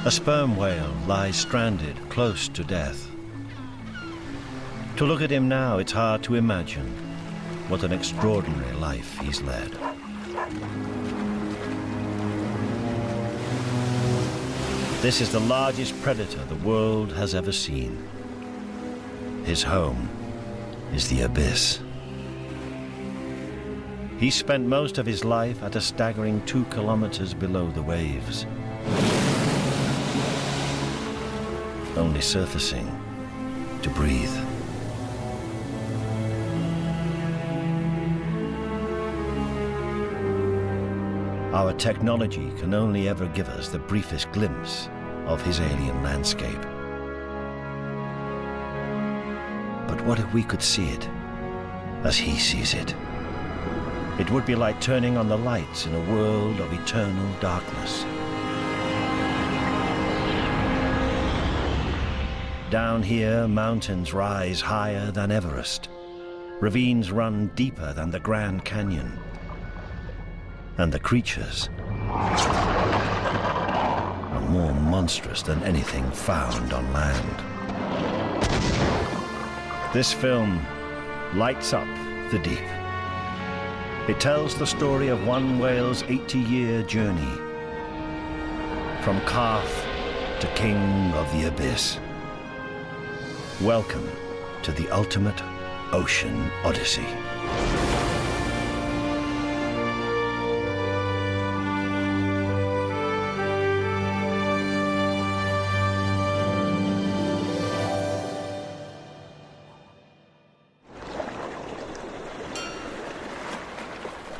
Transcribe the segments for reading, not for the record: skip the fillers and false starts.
A sperm whale lies stranded close to death. To look at him now, it's hard to imagine what an extraordinary life he's led. This is the largest predator the world has ever seen. His home is the abyss. He spent most of his life at a staggering 2 kilometers below the waves, only surfacing to breathe. Our technology can only ever give us the briefest glimpse of his alien landscape. But what if we could see it as he sees it? It would be like turning on the lights in a world of eternal darkness. Down here, mountains rise higher than Everest. Ravines run deeper than the Grand Canyon. And the creatures are more monstrous than anything found on land. This film lights up the deep. It tells the story of one whale's 80-year journey from calf to king of the abyss. Welcome to the ultimate ocean odyssey.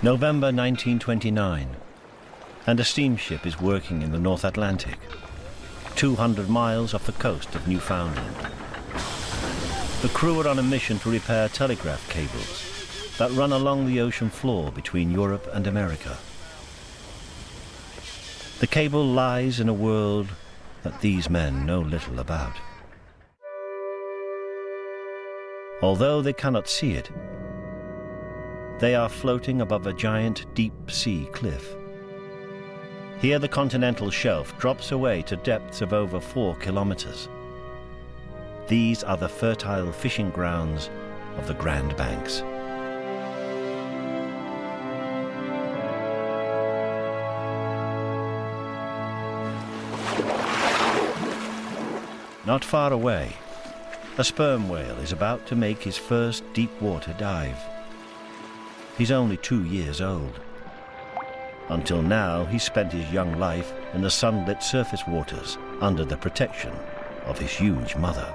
November 1929, and a steamship is working in the North Atlantic, 200 miles off the coast of Newfoundland. The crew are on a mission to repair telegraph cables that run along the ocean floor between Europe and America. The cable lies in a world that these men know little about. Although they cannot see it, they are floating above a giant deep-sea cliff. Here the continental shelf drops away to depths of over 4 kilometers. These are the fertile fishing grounds of the Grand Banks. Not far away, a sperm whale is about to make his first deep water dive. He's only 2 years old. Until now, he's spent his young life in the sunlit surface waters under the protection of his huge mother.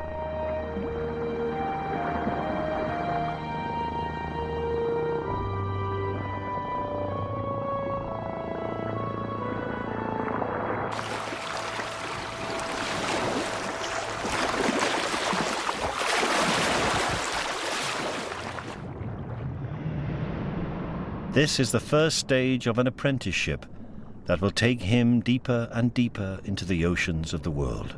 This is the first stage of an apprenticeship that will take him deeper and deeper into the oceans of the world.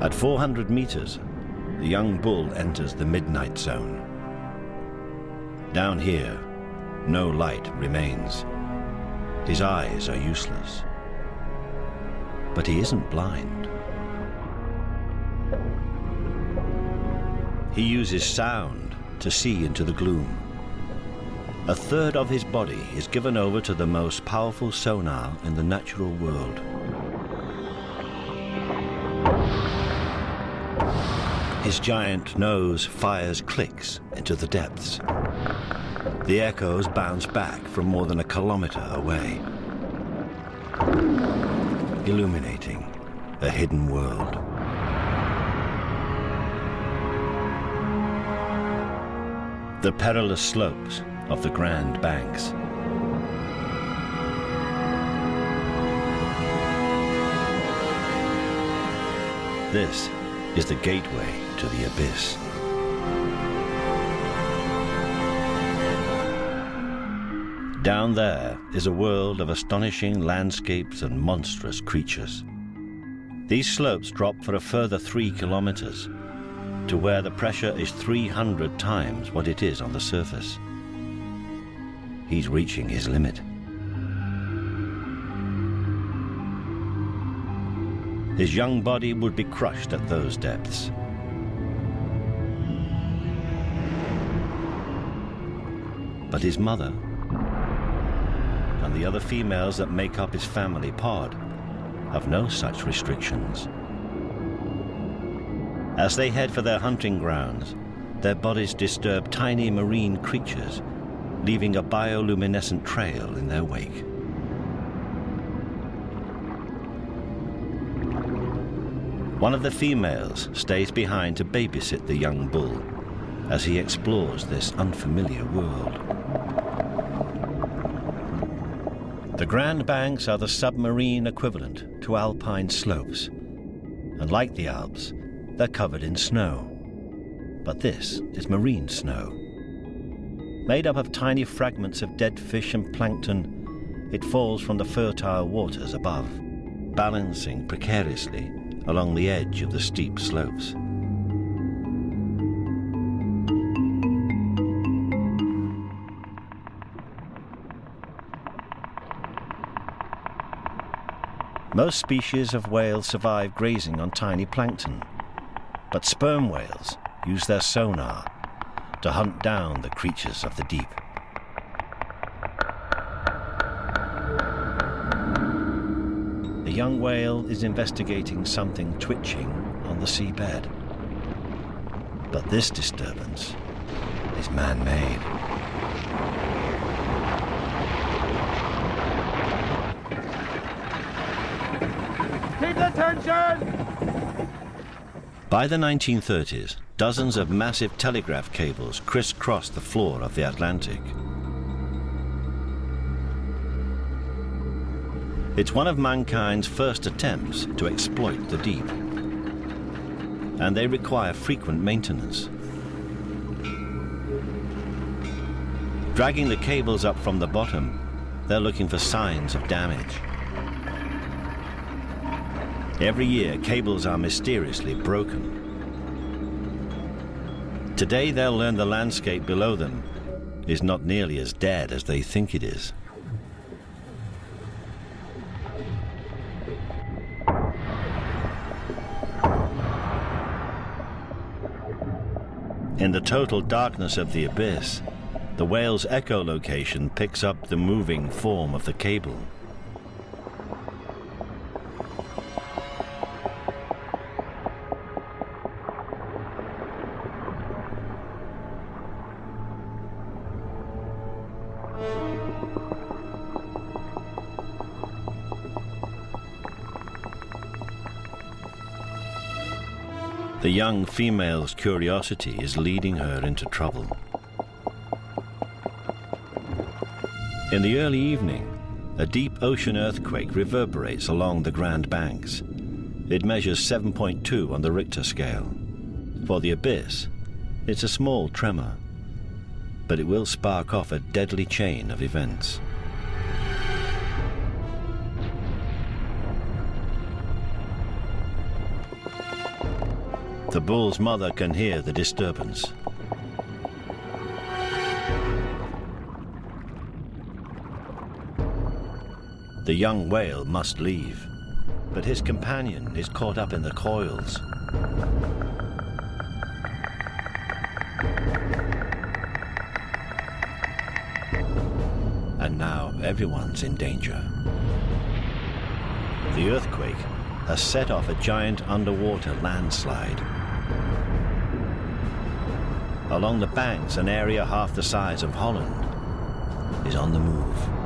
At 400 meters, the young bull enters the midnight zone. Down here, no light remains. His eyes are useless. But he isn't blind. He uses sound to see into the gloom. A third of his body is given over to the most powerful sonar in the natural world. His giant nose fires clicks into the depths. The echoes bounce back from more than a kilometer away, illuminating a hidden world. The perilous slopes of the Grand Banks. This is the gateway to the abyss. Down there is a world of astonishing landscapes and monstrous creatures. These slopes drop for a further 3 kilometers to where the pressure is 300 times what it is on the surface. he's reaching his limit. His young body would be crushed at those depths. But his mother and the other females that make up his family pod have no such restrictions. As they head for their hunting grounds, their bodies disturb tiny marine creatures, leaving a bioluminescent trail in their wake. One of the females stays behind to babysit the young bull as he explores this unfamiliar world. The Grand Banks are the submarine equivalent to alpine slopes, and like the Alps, they're covered in snow. But this is marine snow. Made up of tiny fragments of dead fish and plankton, it falls from the fertile waters above, balancing precariously along the edge of the steep slopes. Most species of whales survive grazing on tiny plankton, but sperm whales use their sonar to hunt down the creatures of the deep. The young whale is investigating something twitching on the seabed. But this disturbance is man-made. Keep attention! By the 1930s, dozens of massive telegraph cables crisscrossed the floor of the Atlantic. It's one of mankind's first attempts to exploit the deep, and they require frequent maintenance. Dragging the cables up from the bottom, they're looking for signs of damage. Every year, cables are mysteriously broken. Today, they'll learn the landscape below them is not nearly as dead as they think it is. In the total darkness of the abyss, the whale's echolocation picks up the moving form of the cable. The young female's curiosity is leading her into trouble. In the early evening, a deep ocean earthquake reverberates along the Grand Banks. It measures 7.2 on the Richter scale. For the abyss, it's a small tremor, but it will spark off a deadly chain of events. The bull's mother can hear the disturbance. The young whale must leave, but his companion is caught up in the coils. And now everyone's in danger. The earthquake has set off a giant underwater landslide. Along the banks, an area half the size of Holland is on the move.